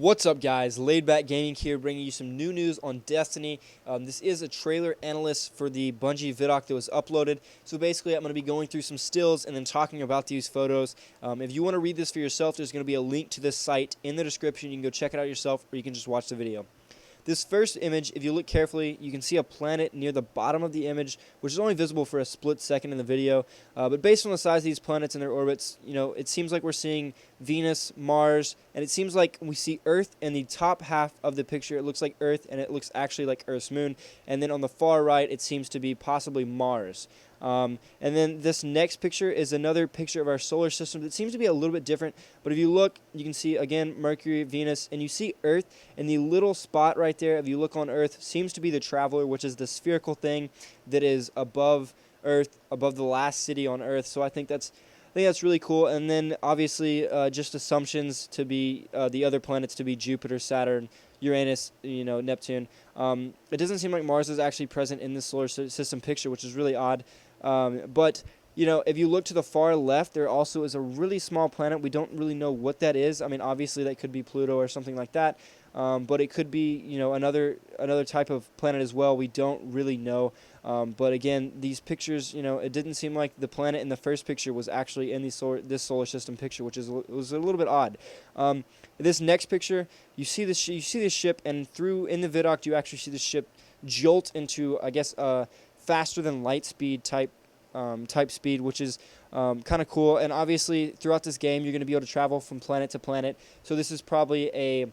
What's up, guys? Laid Back Gaming here, bringing you some new news on Destiny. This is a trailer analyst for the Bungie vidoc that was uploaded. So basically, I'm going to be going through some stills and then talking about these photos. If you want to read this for yourself, there's going to be a link to this site in the description. You can go check it out yourself, or you can just watch the video. This first image, if you look carefully, you can see a planet near the bottom of the image, which is only visible for a split second in the video. But based on the size of these planets and their orbits, it seems like we're seeing Venus, Mars, and it seems like we see Earth in the top half of the picture. It looks like Earth, and it looks actually like Earth's moon. And then on the far right, it seems to be possibly Mars. And then this next picture is another picture of our solar system that seems to be a little bit different. But if you look, you can see, again, Mercury, Venus, and you see Earth. And the little spot right there, if you look on Earth, seems to be the Traveler, which is the spherical thing that is above Earth, above the last city on Earth. So I think that's really cool. And then, obviously, just assumptions to be the other planets to be Jupiter, Saturn, Uranus, Neptune. It doesn't seem like Mars is actually present in this solar system picture, which is really odd. But if you look to the far left, there also is a really small planet. We don't really know what that is. I mean, obviously, that could be Pluto or something like that. But it could be, another type of planet as well. We don't really know. But again, these pictures, it didn't seem like the planet in the first picture was actually in this solar system picture, which was a little bit odd. This next picture, you see this ship, and in the vidoc, you actually see the ship jolt into, I guess, faster than light speed type speed, which is kind of cool. And obviously, throughout this game, you're going to be able to travel from planet to planet. So this is probably a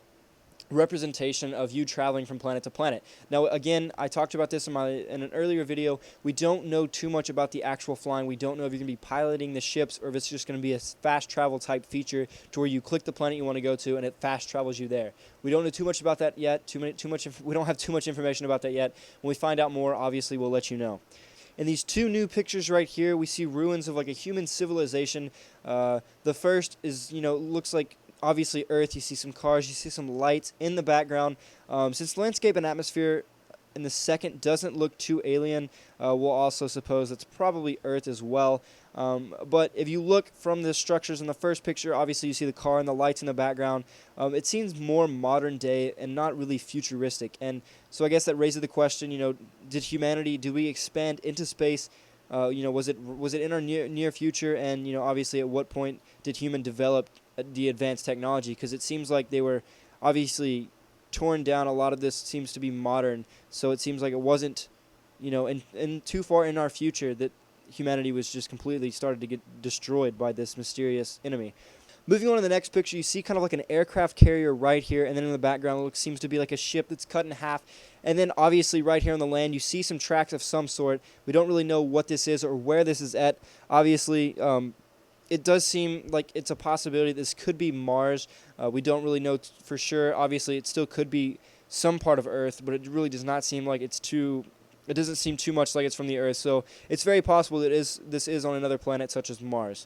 representation of you traveling from planet to planet. Now, again, I talked about this in an earlier video. We don't know too much about the actual flying. We don't know if you're going to be piloting the ships or if it's just going to be a fast travel type feature to where you click the planet you want to go to and it fast travels you there. We don't know too much about that yet. We don't have too much information about that yet. When we find out more, obviously, we'll let you know. In these two new pictures right here, we see ruins of like a human civilization. The first is, looks like obviously Earth. You see some cars, you see some lights in the background. Since landscape and atmosphere in the second doesn't look too alien, we'll also suppose it's probably Earth as well. But if you look from the structures in the first picture, obviously you see the car and the lights in the background. It seems more modern day and not really futuristic. And so I guess that raises the question, do we expand into space? Was it in our near future? And, obviously at what point did human develop the advanced technology? Because it seems like they were obviously torn down. A lot of this seems to be modern. So it seems like it wasn't, in too far in our future that humanity was just completely started to get destroyed by this mysterious enemy. Moving on to the next picture, you see kind of like an aircraft carrier right here, and then in the background it seems to be like a ship that's cut in half. And then obviously right here on the land, you see some tracks of some sort. We don't really know what this is or where this is at. Obviously, it does seem like it's a possibility this could be Mars. We don't really know for sure. Obviously, it still could be some part of Earth, but it really does not seem like it doesn't seem too much like it's from the Earth, so it's very possible that this is on another planet such as Mars.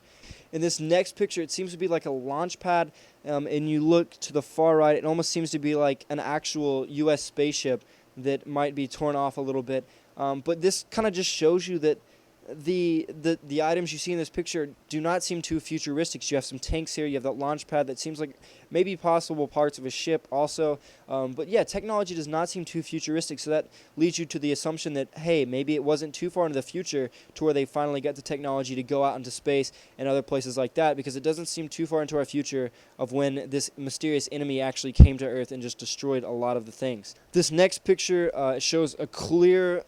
In this next picture, it seems to be like a launch pad, and you look to the far right, it almost seems to be like an actual U.S. spaceship that might be torn off a little bit. But this kind of just shows you that the items you see in this picture do not seem too futuristic. So you have some tanks here, you have that launch pad that seems like maybe possible parts of a ship also. But yeah, technology does not seem too futuristic, so that leads you to the assumption that, hey, maybe it wasn't too far into the future to where they finally got the technology to go out into space and other places like that, because it doesn't seem too far into our future of when this mysterious enemy actually came to Earth and just destroyed a lot of the things. This next picture shows a clear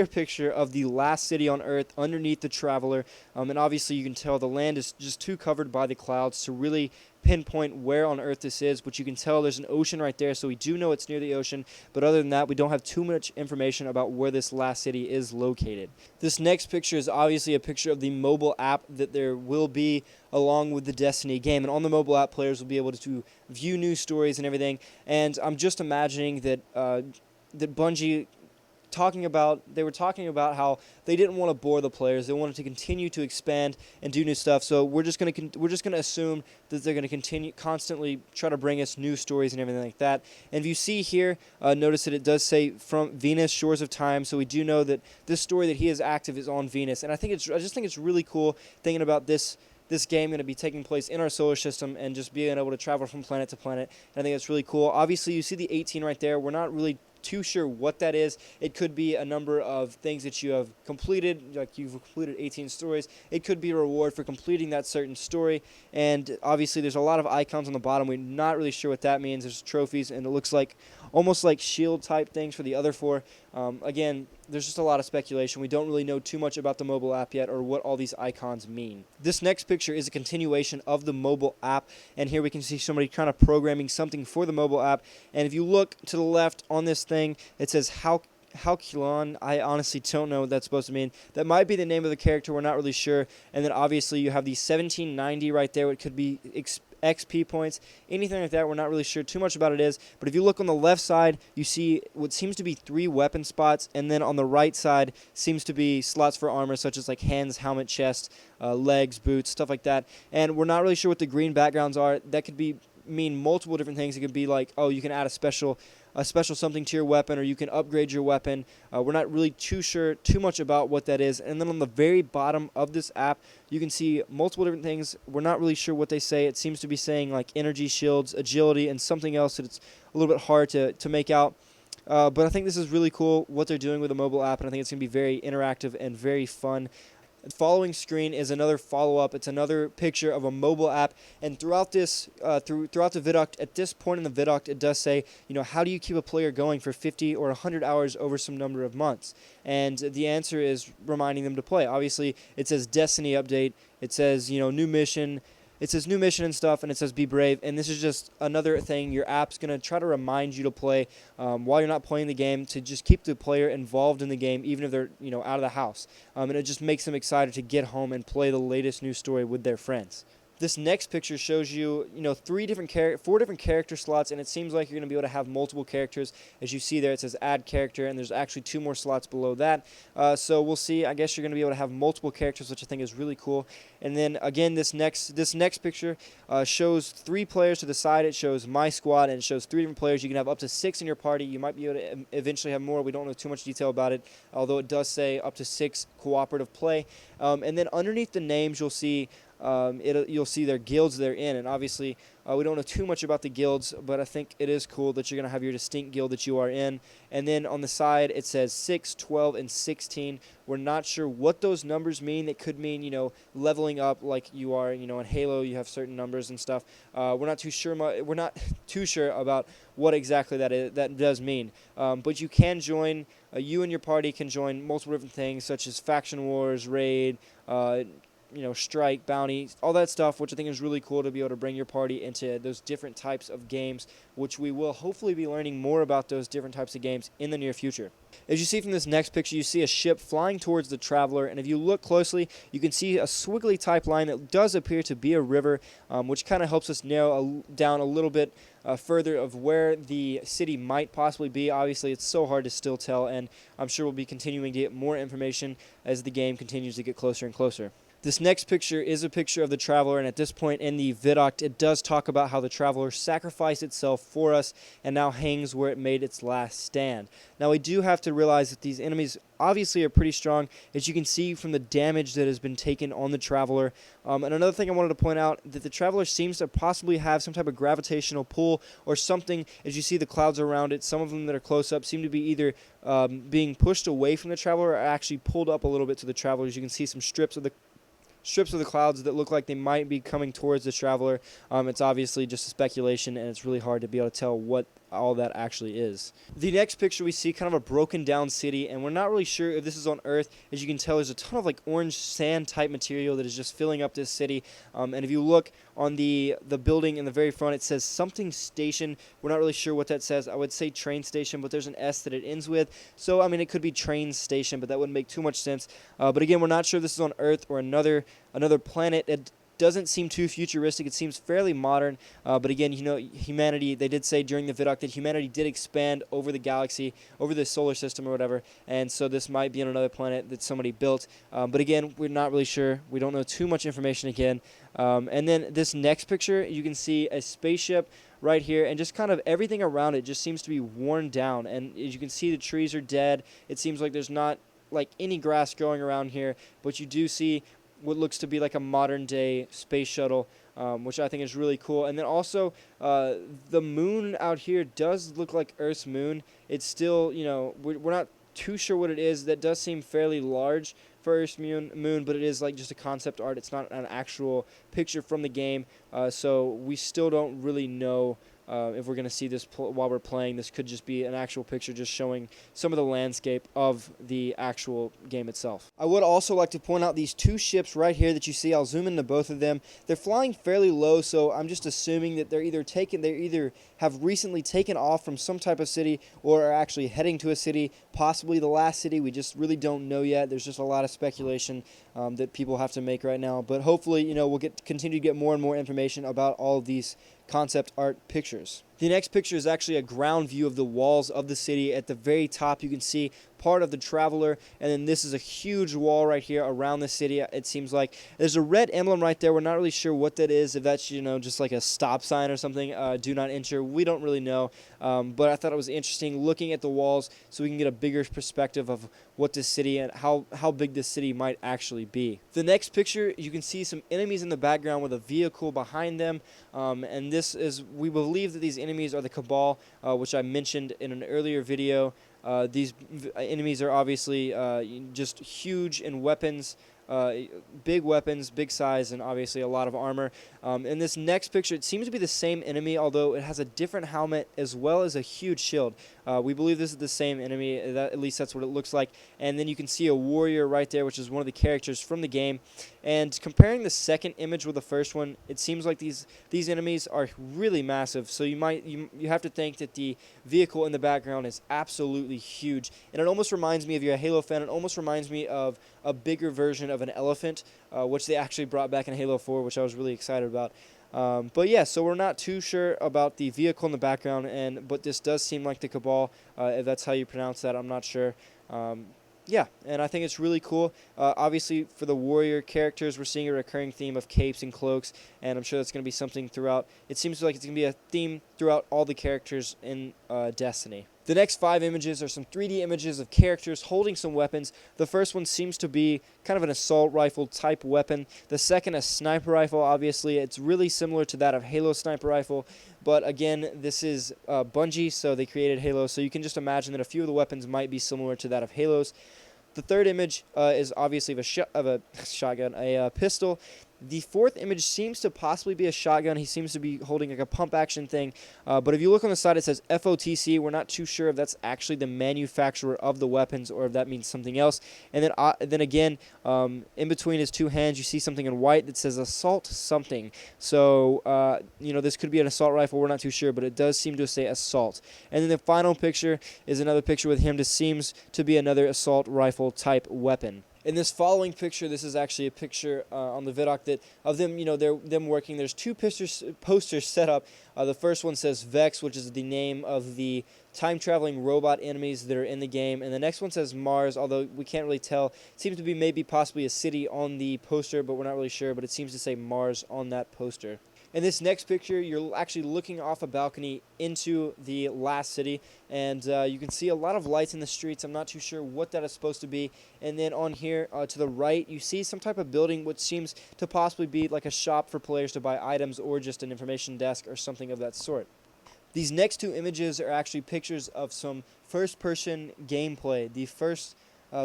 picture of the last city on Earth underneath the Traveler, and obviously you can tell the land is just too covered by the clouds to really pinpoint where on Earth this is, but you can tell there's an ocean right there, so we do know it's near the ocean, but other than that, we don't have too much information about where this last city is located. This next picture is obviously a picture of the mobile app that there will be along with the Destiny game, and on the mobile app, players will be able to view news stories and everything, and I'm just imagining that Bungie they were talking about how they didn't want to bore the players. They wanted to continue to expand and do new stuff. So we're just gonna assume that they're gonna constantly try to bring us new stories and everything like that. And if you see here, notice that it does say from Venus, Shores of Time. So we do know that this story that he is active is on Venus. And I just think it's really cool thinking about this this game going to be taking place in our solar system and just being able to travel from planet to planet. And I think that's really cool. Obviously, you see the 18 right there. We're not really too sure what that is. It could be a number of things that you have completed, like you've completed 18 stories. It could be a reward for completing that certain story. And obviously there's a lot of icons on the bottom. We're not really sure what that means. There's trophies, and it looks like almost like shield type things for the other 4. Again, there's just a lot of speculation. We don't really know too much about the mobile app yet or what all these icons mean. This next picture is a continuation of the mobile app, and here we can see somebody kind of programming something for the mobile app. And if you look to the left on this thing, it says Halcyon. I honestly don't know what that's supposed to mean. That might be the name of the character. We're not really sure. And then obviously you have the 1790 right there. It could be XP points, anything like that. We're not really sure too much about it is. But if you look on the left side, you see what seems to be 3 weapon spots. And then on the right side seems to be slots for armor, such as like hands, helmet, chest, legs, boots, stuff like that. And we're not really sure what the green backgrounds are. That could mean multiple different things. It could be like, oh, you can add a special something to your weapon, or you can upgrade your weapon. We're not really too much about what that is. And then on the very bottom of this app, you can see multiple different things. We're not really sure what they say. It seems to be saying like energy shields, agility, and something else that it's a little bit hard to make out. But I think this is really cool what they're doing with the mobile app, and I think it's going to be very interactive and very fun. The following screen is another follow-up. It's another picture of a mobile app, and throughout this, throughout the vidoc, at this point in the vidoc, it does say, how do you keep a player going for 50 or 100 hours over some number of months? And the answer is reminding them to play. Obviously, it says Destiny update. It says, new mission. It says new mission and stuff, and it says be brave. And this is just another thing. Your app's going to try to remind you to play while you're not playing the game, to just keep the player involved in the game, even if they're out of the house. And it just makes them excited to get home and play the latest news story with their friends. This next picture shows you, 4 different character slots, and it seems like you're going to be able to have multiple characters. As you see there, it says add character, and there's actually 2 more slots below that. So we'll see. I guess you're going to be able to have multiple characters, which I think is really cool. And then again, this next picture shows 3 players to the side. It shows my squad, and it shows 3 different players. You can have up to 6 in your party. You might be able to eventually have more. We don't know too much detail about it, although it does say up to 6 cooperative play. And then underneath the names, you'll see you'll see their guilds they're in, and obviously we don't know too much about the guilds, but I think it is cool that you're going to have your distinct guild that you are in. And then on the side it says 6, 12, and 16. We're not sure what those numbers mean. It could mean leveling up like you are in Halo. You have certain numbers and stuff. We're not too sure about what exactly that does mean. But you can join. You and your party can join multiple different things, such as faction wars, raid, strike, bounty, all that stuff, which I think is really cool to be able to bring your party into those different types of games, which we will hopefully be learning more about those different types of games in the near future. As you see from this next picture, you see a ship flying towards the Traveler, and if you look closely, you can see a squiggly type line that does appear to be a river, which kind of helps us narrow down a little bit further of where the city might possibly be. Obviously, it's so hard to still tell, and I'm sure we'll be continuing to get more information as the game continues to get closer and closer. This next picture is a picture of the Traveler, and at this point in the vidoc, it does talk about how the Traveler sacrificed itself for us and now hangs where it made its last stand. Now, we do have to realize that these enemies obviously are pretty strong, as you can see from the damage that has been taken on the Traveler. And another thing I wanted to point out, that the Traveler seems to possibly have some type of gravitational pull or something. As you see the clouds around it, some of them that are close up seem to be either being pushed away from the Traveler or actually pulled up a little bit to the Traveler. As you can see some strips of the clouds that look like they might be coming towards the Traveler. It's obviously just a speculation, and it's really hard to be able to tell what all that actually is. The next picture we see kind of a broken down city, and we're not really sure if this is on Earth. As you can tell, there's a ton of like orange sand type material that is just filling up this city. And if you look on the building in the very front, it says something station. We're not really sure what that says. I would say train station, but there's an S that it ends with. So I mean, it could be train station, but that wouldn't make too much sense. But again, we're not sure if this is on Earth or another planet. It doesn't seem too futuristic. It seems fairly modern. But again, humanity, they did say during the vidoc that humanity did expand over the galaxy, over the solar system or whatever. And so this might be on another planet that somebody built. But again, we're not really sure. We don't know too much information again. And then this next picture, you can see a spaceship right here, and just kind of everything around it just seems to be worn down. And as you can see, the trees are dead. It seems like there's not like any grass growing around here, but you do see what looks to be like a modern day space shuttle, which I think is really cool. And then also the moon out here does look like Earth's moon. It's still, we're not too sure what it is. That does seem fairly large for Earth's moon, but it is like just a concept art. It's not an actual picture from the game, so we still don't really know if we're going to see this while we're playing. This could just be an actual picture just showing some of the landscape of the actual game itself. I would also like to point out these two ships right here that you see. I'll zoom into both of them. They're flying fairly low, so I'm just assuming that they either have recently taken off from some type of city or are actually heading to a city, possibly the last city. We just really don't know yet. There's just a lot of speculation that people have to make right now, but hopefully, we'll continue to get more and more information about all of these concept art pictures. The next picture is actually a ground view of the walls of the city. At the very top, you can see part of the Traveler, and then this is a huge wall right here around the city. It seems like there's a red emblem right there. We're not really sure what that is, if that's just like a stop sign or something. Do not enter. We don't really know, but I thought it was interesting looking at the walls so we can get a bigger perspective of what this city and how big this city might actually be. The next picture, you can see some enemies in the background with a vehicle behind them, and we believe that these enemies are the Cabal, which I mentioned in an earlier video. These enemies are obviously just huge in weapons, big weapons, big size, and obviously a lot of armor. In this next picture, it seems to be the same enemy, although it has a different helmet as well as a huge shield. We believe this is the same enemy, at least that's what it looks like. And then you can see a warrior right there, which is one of the characters from the game. And comparing the second image with the first one, it seems like these enemies are really massive. So you have to think that the vehicle in the background is absolutely huge. And it almost reminds me, if you're a Halo fan, it almost reminds me of a bigger version of an elephant, which they actually brought back in Halo 4, which I was really excited about. But yeah, so we're not too sure about the vehicle in the background, but this does seem like the Cabal. If that's how you pronounce that, I'm not sure. Yeah, and I think it's really cool. Obviously, for the warrior characters, we're seeing a recurring theme of capes and cloaks, and I'm sure that's going to be something throughout. It seems like it's going to be a theme throughout all the characters in Destiny. The next 5 images are some 3D images of characters holding some weapons. The first one seems to be kind of an assault rifle type weapon. The second, a sniper rifle. Obviously, it's really similar to that of Halo sniper rifle. But again, this is Bungie, so they created Halo. So you can just imagine that a few of the weapons might be similar to that of Halo's. The third image is obviously of a shotgun, a pistol. The fourth image seems to possibly be a shotgun. He seems to be holding like a pump action thing. But if you look on the side, it says FOTC. We're not too sure if that's actually the manufacturer of the weapons or if that means something else. And then again, in between his two hands, you see something in white that says assault something. So, this could be an assault rifle. We're not too sure, but it does seem to say assault. And then the final picture is another picture with him. This seems to be another assault rifle type weapon. In this following picture, this is actually a picture on the vidoc of them, them working. There's 2 posters set up. The first one says Vex, which is the name of the time-traveling robot enemies that are in the game. And the next one says Mars, although we can't really tell. It seems to be maybe possibly a city on the poster, but we're not really sure. But it seems to say Mars on that poster. In this next picture, you're actually looking off a balcony into the last city, and you can see a lot of lights in the streets. I'm not too sure what that is supposed to be. And then on here to the right, you see some type of building which seems to possibly be like a shop for players to buy items or just an information desk or something of that sort. These next 2 images are actually pictures of some first-person gameplay. The first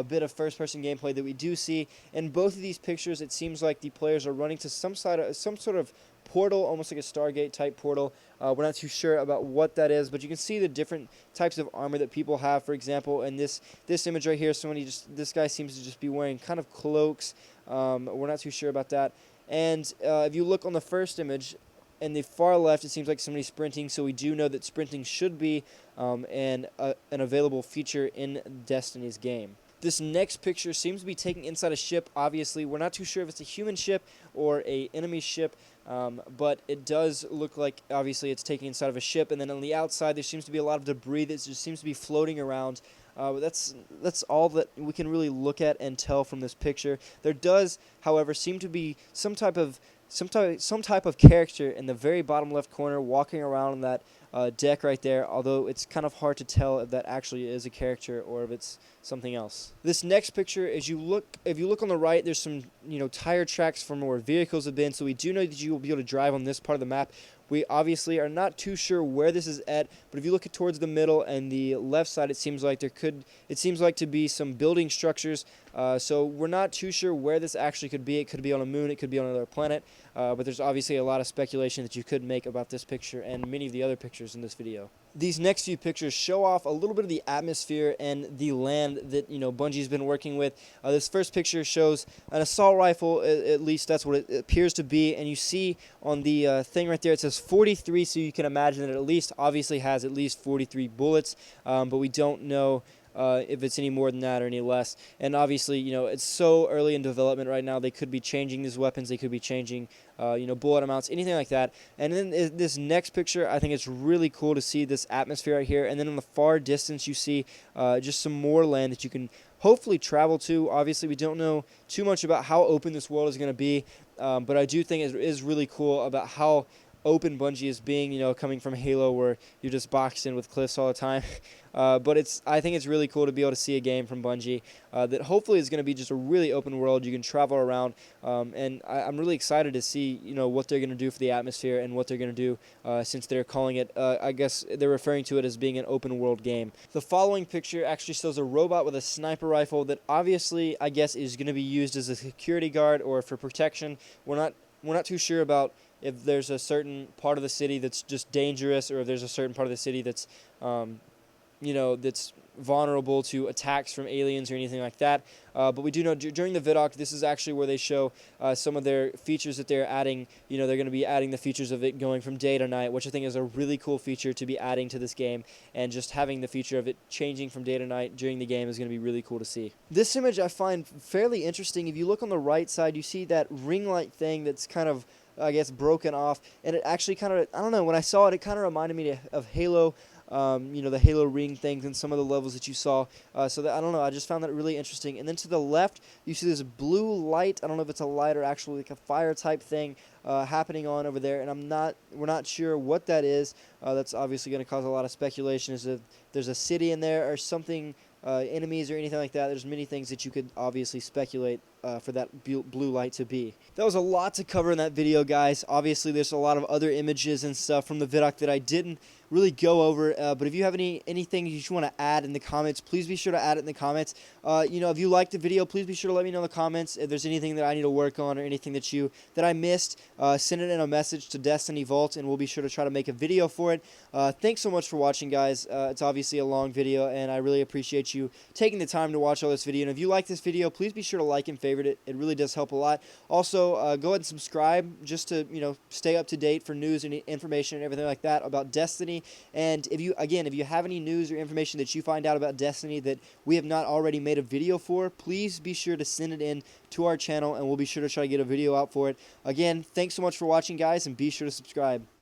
bit of first-person gameplay that we do see. In both of these pictures, it seems like the players are running to some sort of portal, almost like a Stargate type portal. We're not too sure about what that is, but you can see the different types of armor that people have. For example, in this image right here, this guy seems to just be wearing kind of cloaks. We're not too sure about that. And if you look on the first image, in the far left, it seems like somebody's sprinting, so we do know that sprinting should be an available feature in Destiny's game. This next picture seems to be taken inside a ship. Obviously, we're not too sure if it's a human ship or an enemy ship, but it does look like, obviously, it's taken inside of a ship. And then on the outside, there seems to be a lot of debris that just seems to be floating around. That's all that we can really look at and tell from this picture. There does, however, seem to be some type of character in the very bottom left corner walking around in that deck right there, although it's kind of hard to tell if that actually is a character or if it's something else. This next picture, if you look on the right, there's some tire tracks from where vehicles have been, so we do know that you will be able to drive on this part of the map. We obviously are not too sure where this is at, but if you look towards the middle and the left side, it seems like to be some building structures. So we're not too sure where this actually could be. It could be on a moon, it could be on another planet, but there's obviously a lot of speculation that you could make about this picture and many of the other pictures in this video. These next few pictures show off a little bit of the atmosphere and the land that Bungie's been working with. This first picture shows an assault rifle, at least that's what it appears to be, and you see on the thing right there it says 43, so you can imagine that it at least obviously has at least 43 bullets, but we don't know if it's any more than that or any less. And obviously, it's so early in development right now. They could be changing these weapons. They could be changing, bullet amounts, anything like that. And then this next picture, I think it's really cool to see this atmosphere right here. And then in the far distance, you see just some more land that you can hopefully travel to. Obviously, we don't know too much about how open this world is going to be, but I do think it is really cool about how open Bungie is being, coming from Halo where you're just boxed in with cliffs all the time. But I think it's really cool to be able to see a game from Bungie that hopefully is going to be just a really open world. You can travel around, and I'm really excited to see, what they're going to do for the atmosphere and what they're going to do since they're calling it, I guess they're referring to it as being an open world game. The following picture actually shows a robot with a sniper rifle that obviously, I guess, is going to be used as a security guard or for protection. We're not too sure about if there's a certain part of the city that's just dangerous, or if there's a certain part of the city that's, that's vulnerable to attacks from aliens or anything like that. But we do know during the vidoc, this is actually where they show some of their features that they're adding. They're going to be adding the features of it going from day to night, which I think is a really cool feature to be adding to this game. And just having the feature of it changing from day to night during the game is going to be really cool to see. This image I find fairly interesting. If you look on the right side, you see that ring light thing that's kind of, I guess, broken off, and it actually kind of, I don't know, when I saw it, it kind of reminded me of Halo, the Halo ring things and some of the levels that you saw, so that, I don't know, I just found that really interesting. And then to the left, you see this blue light, I don't know if it's a light or actually like a fire type thing happening on over there, and we're not sure what that is. That's obviously going to cause a lot of speculation, as if there's a city in there or something, enemies or anything like that. There's many things that you could obviously speculate for that blue light to be. That was a lot to cover in that video, guys. Obviously, there's a lot of other images and stuff from the vidoc that I didn't really go over, but if you have anything you want to add in the comments, please be sure to add it in the comments. If you liked the video, please be sure to let me know in the comments if there's anything that I need to work on or anything that I missed. Send it in a message to Destiny Vault, and we'll be sure to try to make a video for it. Thanks so much for watching, guys. It's obviously a long video, and I really appreciate you taking the time to watch all this video. And if you like this video, please be sure to like and favorite it. It really does help a lot. Also, go ahead and subscribe just to stay up to date for news and information and everything like that about Destiny. And if you have any news or information that you find out about Destiny that we have not already made a video for, please be sure to send it in to our channel, and we'll be sure to try to get a video out for it. Again, thanks so much for watching, guys, and be sure to subscribe.